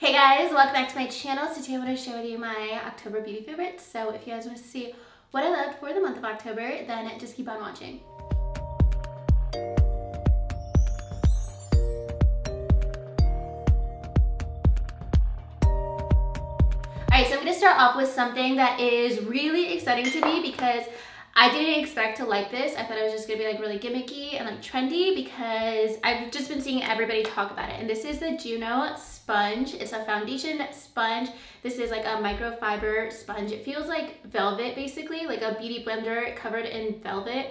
Hey guys, welcome back to my channel. So today I want to share with you my October beauty favorites. So if you guys want to see what I loved for the month of October, then just keep on watching. Alright, so I'm going to start off with something that is really exciting to me because I didn't expect to like this. I thought it was just going to be like really gimmicky and like trendy because I've just been seeing everybody talk about it. And this is the Juno sponge. It's a foundation sponge. This is like a microfiber sponge. It feels like velvet basically, like a beauty blender covered in velvet.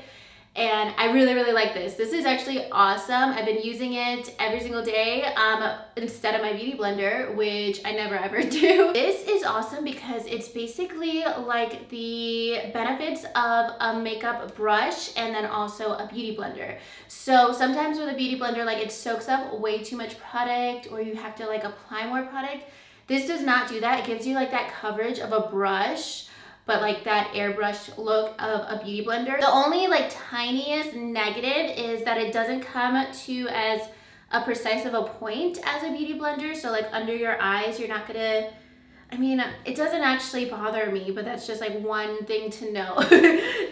And I really like this. This is actually awesome. I've been using it every single day instead of my beauty blender, which I never ever do. This is awesome because it's basically like the benefits of a makeup brush and then also a beauty blender. So sometimes with a beauty blender, like it soaks up way too much product or you have to like apply more product. This does not do that. It gives you like that coverage of a brush, but like that airbrushed look of a beauty blender. The only like tiniest negative is that it doesn't come to as a precise of a point as a beauty blender. So like under your eyes, you're not gonna, I mean, it doesn't actually bother me, but that's just like one thing to know.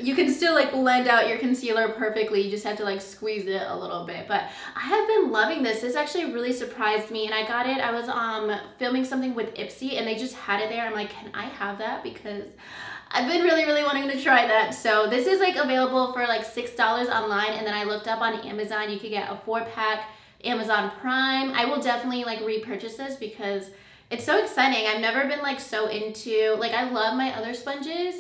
You can still like blend out your concealer perfectly. You just have to like squeeze it a little bit. But I have been loving this. This actually really surprised me and I got it. I was filming something with Ipsy and they just had it there. I'm like, can I have that? Because I've been really wanting to try that. So this is like available for like $6 online. And then I looked up on Amazon, you could get a 4-pack Amazon Prime. I will definitely like repurchase this because it's so exciting. I've never been like so into, like I love my other sponges,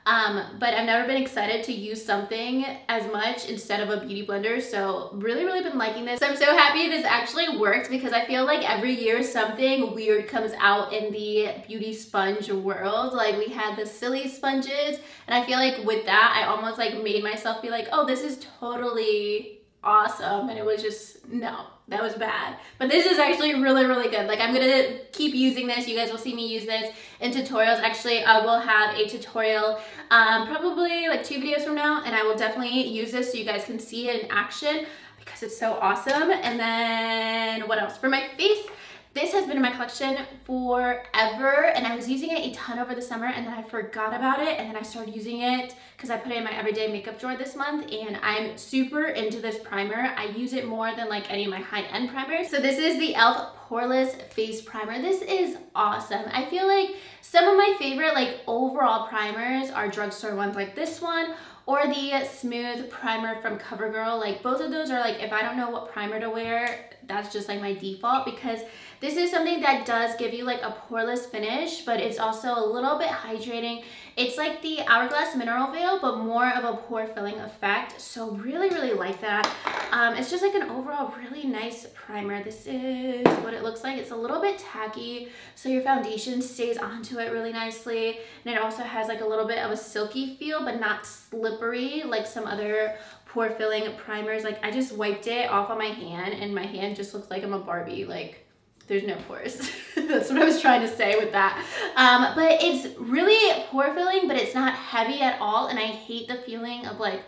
but I've never been excited to use something as much instead of a beauty blender. So really been liking this. So I'm so happy this actually worked because I feel like every year something weird comes out in the beauty sponge world. Like we had the silly sponges and I feel like with that, I almost like made myself be like, oh, this is totally awesome. And it was just, no, that was bad. But this is actually really good. Like I'm gonna keep using this. You guys will see me use this in tutorials. Actually, I will have a tutorial probably like 2 videos from now, and I will definitely use this so you guys can see it in action because it's so awesome. And then what else? For my face, this has been in my collection forever and I was using it a ton over the summer and then I forgot about it and then I started using it because I put it in my everyday makeup drawer this month and I'm super into this primer. I use it more than like any of my high-end primers. So this is the e.l.f. Poreless Face Primer. This is awesome. I feel like some of my favorite like overall primers are drugstore ones like this one or the Smooth Primer from CoverGirl. Like both of those are like, if I don't know what primer to wear, that's just like my default because this is something that does give you like a poreless finish, but it's also a little bit hydrating. It's like the Hourglass Mineral Veil, but more of a pore filling effect. So really like that. It's just like an overall really nice primer. This is what it looks like. It's a little bit tacky, so your foundation stays onto it really nicely. And it also has like a little bit of a silky feel, but not slippery like some other pore filling primers. Like I just wiped it off on my hand and my hand just looks like I'm a Barbie. Like there's no pores. That's what I was trying to say with that. But it's really pore filling, but it's not heavy at all. And I hate the feeling of like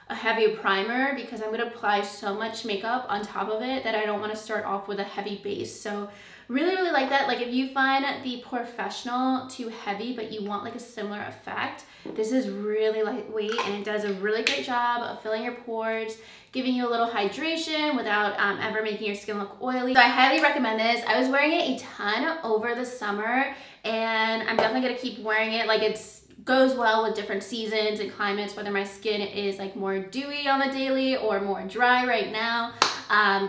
a heavy primer because I'm gonna apply so much makeup on top of it that I don't want to start off with a heavy base. So really like that. Like if you find the Porefessional too heavy but you want like a similar effect, this is really lightweight and it does a really great job of filling your pores, giving you a little hydration without ever making your skin look oily. So I highly recommend this. I was wearing it a ton over the summer and I'm definitely gonna keep wearing it. Like it's goes well with different seasons and climates, whether my skin is like more dewy on the daily or more dry right now.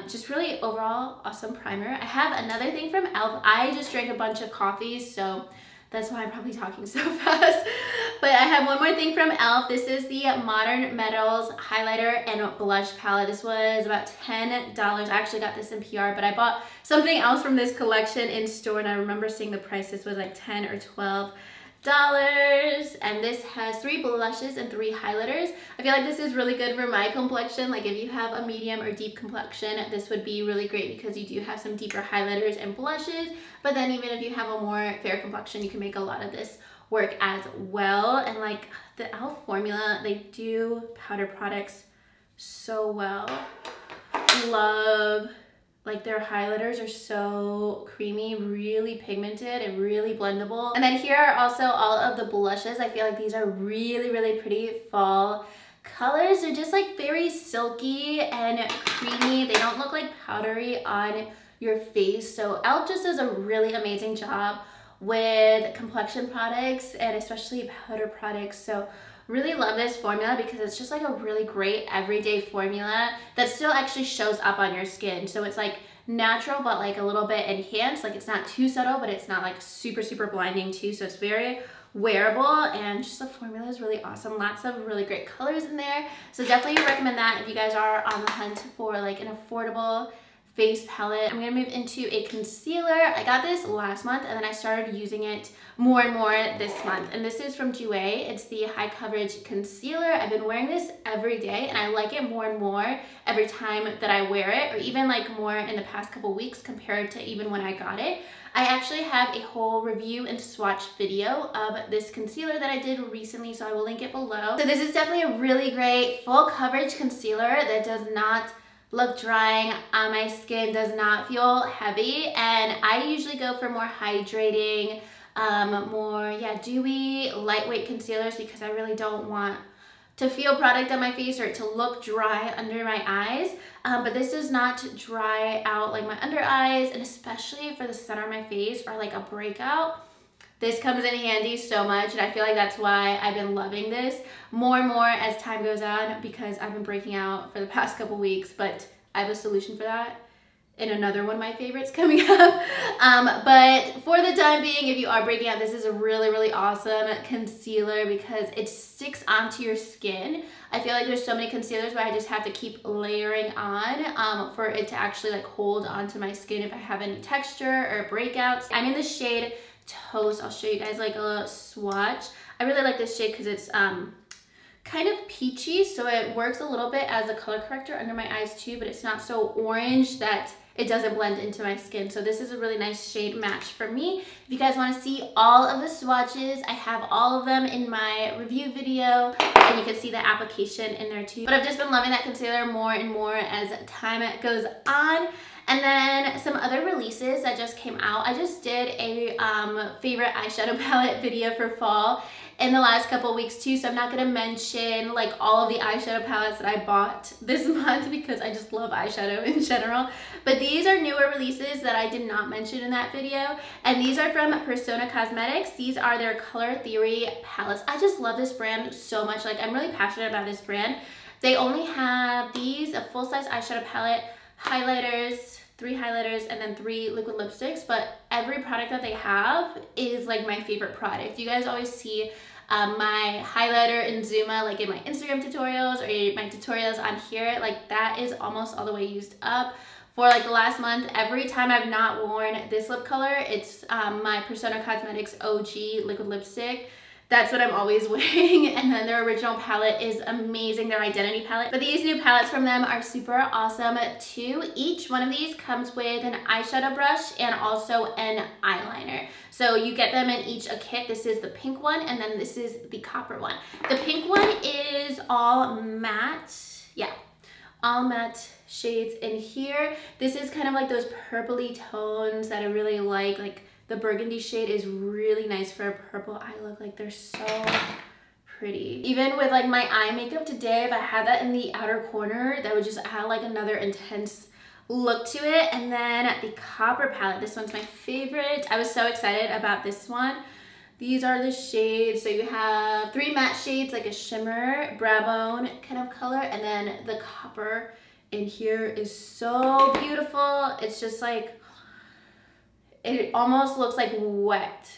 Just really overall awesome primer. I have another thing from e.l.f. I just drank a bunch of coffee, so that's why I'm probably talking so fast. But I have one more thing from e.l.f. This is the Modern Metals highlighter and blush palette. This was about $10. I actually got this in PR, but I bought something else from this collection in store and I remember seeing the price. This was like 10 or 12. And this has 3 blushes and 3 highlighters. I feel like this is really good for my complexion. Like if you have a medium or deep complexion, this would be really great because you do have some deeper highlighters and blushes. But then even if you have a more fair complexion, you can make a lot of this work as well. And like the e.l.f. formula, they do powder products so well. Love Like their highlighters are so creamy, really pigmented and really blendable. And then here are also all of the blushes. I feel like these are really, really pretty fall colors. They're just like very silky and creamy. They don't look like powdery on your face. So e.l.f. just does a really amazing job with complexion products and especially powder products. So really love this formula because it's just like a really great everyday formula that still actually shows up on your skin. So it's like natural but like a little bit enhanced. Like it's not too subtle, but it's not like super, super blinding too. So it's very wearable, and just the formula is really awesome. Lots of really great colors in there. So definitely recommend that if you guys are on the hunt for like an affordable face palette. I'm gonna move into a concealer. I got this last month and then I started using it more and more this month. And this is from Jouer. It's the High Coverage Concealer. I've been wearing this every day and I like it more and more every time that I wear it, or even like more in the past couple weeks compared to even when I got it. I actually have a whole review and swatch video of this concealer that I did recently, so I will link it below. So this is definitely a really great full coverage concealer that does not look drying on my skin, does not feel heavy, and I usually go for more hydrating, more dewy, lightweight concealers because I really don't want to feel product on my face or it to look dry under my eyes. But this does not dry out like my under eyes, and especially for the center of my face or like a breakout. This comes in handy so much, and I feel like that's why I've been loving this more and more as time goes on, because I've been breaking out for the past couple weeks, but I have a solution for that in another one of my favorites coming up. But for the time being, if you are breaking out, this is a really, really awesome concealer because it sticks onto your skin. I feel like there's so many concealers where I just have to keep layering on for it to actually like hold onto my skin if I have any texture or breakouts. I'm in the shade Toast. I'll show you guys like a swatch. I really like this shade because it's kind of peachy, so it works a little bit as a color corrector under my eyes too, but it's not so orange that it doesn't blend into my skin. So this is a really nice shade match for me. If you guys want to see all of the swatches, I have all of them in my review video, and you can see the application in there too. But I've just been loving that concealer more and more as time goes on. And then some other releases that just came out. I just did a favorite eyeshadow palette video for fall in the last couple weeks too, so I'm not gonna mention like all of the eyeshadow palettes that I bought this month because I just love eyeshadow in general. But these are newer releases that I did not mention in that video, and these are from Persona Cosmetics. These are their Color Theory palettes. I just love this brand so much. Like, I'm really passionate about this brand. They only have these, a full-size eyeshadow palette, highlighters, 3 highlighters, and then 3 liquid lipsticks, but every product that they have is like my favorite product. You guys always see my highlighter in Zuma like in my Instagram tutorials or my tutorials on here. Like, that is almost all the way used up. For like the last month, every time I've not worn this lip color, it's my Persona Cosmetics OG liquid lipstick. That's what I'm always wearing. And then their original palette is amazing, their Identity palette. But these new palettes from them are super awesome too. Each one of these comes with an eyeshadow brush and also an eyeliner. So you get them in each a kit. This is the pink one, and then this is the copper one. The pink one is all matte. Yeah, all matte shades in here. This is kind of like those purpley tones that I really like the burgundy shade is really nice for a purple eye look. Like, they're so pretty. Even with like my eye makeup today, if I had that in the outer corner, that would just add like another intense look to it. And then the copper palette, this one's my favorite. I was so excited about this one. These are the shades. So you have 3 matte shades, like a shimmer, brow bone kind of color, and then the copper in here is so beautiful. It's just like, it almost looks like wet.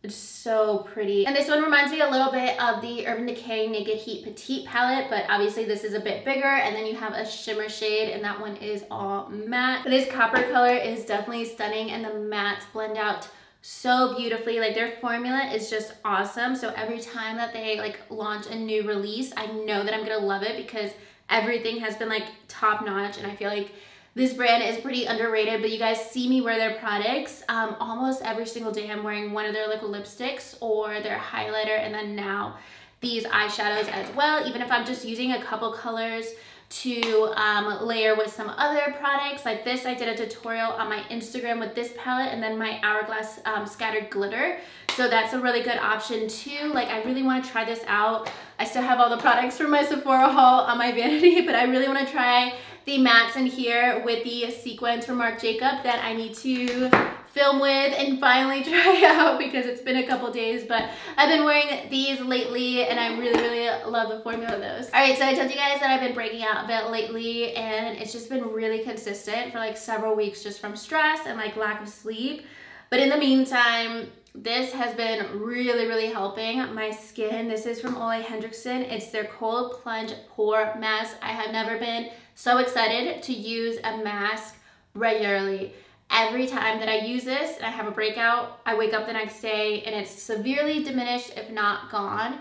It's so pretty. And this one reminds me a little bit of the Urban Decay Naked Heat Petite palette, but obviously this is a bit bigger. And then you have a shimmer shade, and that one is all matte. But this copper color is definitely stunning, and the mattes blend out so beautifully. Like, their formula is just awesome. So every time that they like launch a new release, I know that I'm gonna love it because everything has been like top notch, and I feel like this brand is pretty underrated. But you guys see me wear their products almost every single day. I'm wearing one of their liquid lipsticks or their highlighter, and then now these eyeshadows as well. Even if I'm just using a couple colors to layer with some other products like this. I did a tutorial on my Instagram with this palette and then my Hourglass scattered glitter. So that's a really good option too. Like I really want to try this out. I still have all the products from my Sephora haul on my vanity, but I really want to try the mattes in here with the sequins from Marc Jacob that I need to film with and finally try out because it's been a couple days, but I've been wearing these lately and I really love the formula of those. All right, so I told you guys that I've been breaking out a bit lately and it's just been really consistent for like several weeks just from stress and like lack of sleep. But in the meantime, this has been really helping my skin. This is from Ole Henriksen. It's their Cold Plunge Pore Mask. I have never been so excited to use a mask regularly. Every time that I use this and I have a breakout, I wake up the next day and it's severely diminished, if not gone.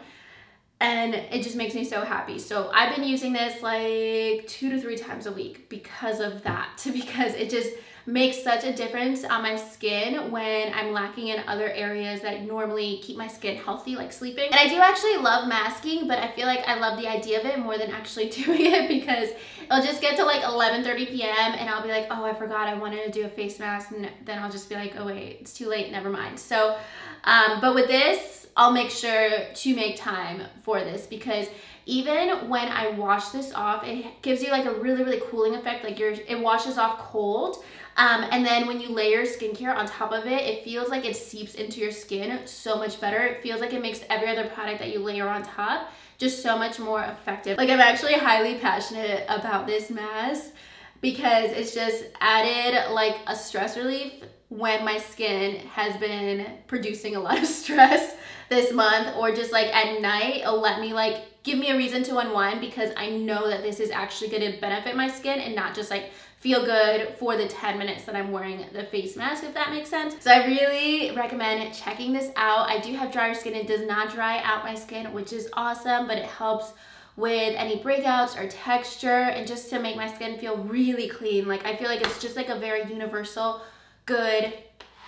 And it just makes me so happy. So I've been using this like 2 to 3 times a week because of that, because it just makes such a difference on my skin when I'm lacking in other areas that normally keep my skin healthy, like sleeping. And I do actually love masking, but I feel like I love the idea of it more than actually doing it because it'll just get to like 11:30 p.m. and I'll be like, oh, I forgot I wanted to do a face mask, and then I'll just be like, oh wait, it's too late, never mind. So, but with this, I'll make sure to make time for this because even when I wash this off, it gives you like a really cooling effect. Like it washes off cold. And then when you layer skincare on top of it, it feels like it seeps into your skin so much better. It feels like it makes every other product that you layer on top just so much more effective. Like I'm actually highly passionate about this mask because it's just added like a stress relief when my skin has been producing a lot of stress this month, or just like at night, it'll let me like give me a reason to unwind because I know that this is actually going to benefit my skin and not just like feel good for the 10 minutes that I'm wearing the face mask, if that makes sense. So I really recommend checking this out. I do have drier skin. It does not dry out my skin, which is awesome, but it helps with any breakouts or texture and just to make my skin feel really clean. Like I feel like it's just like a very universal, good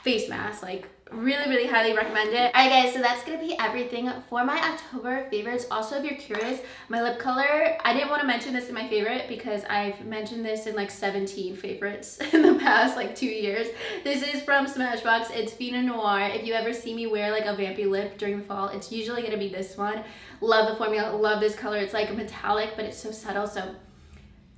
face mask. Like really highly recommend it. Alright guys, so that's gonna be everything for my October favorites. Also, if you're curious, my lip color, I didn't want to mention this in my favorite because I've mentioned this in like 17 favorites in the past like 2 years. This is from Smashbox. It's Pinot Noir. If you ever see me wear like a vampy lip during the fall, it's usually gonna be this one. Love the formula, love this color. It's like metallic, but it's so subtle. So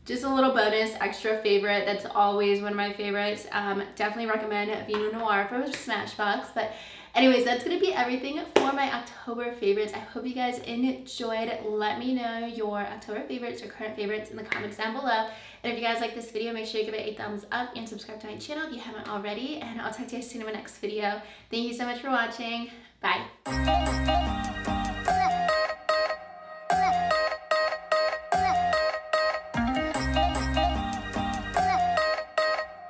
just a little bonus, extra favorite. That's always one of my favorites. Definitely recommend Pinot Noir from Smashbox. But anyways, that's going to be everything for my October favorites. I hope you guys enjoyed. Let me know your October favorites or current favorites in the comments down below. And if you guys like this video, make sure you give it a thumbs up and subscribe to my channel if you haven't already. And I'll talk to you guys soon in my next video. Thank you so much for watching. Bye.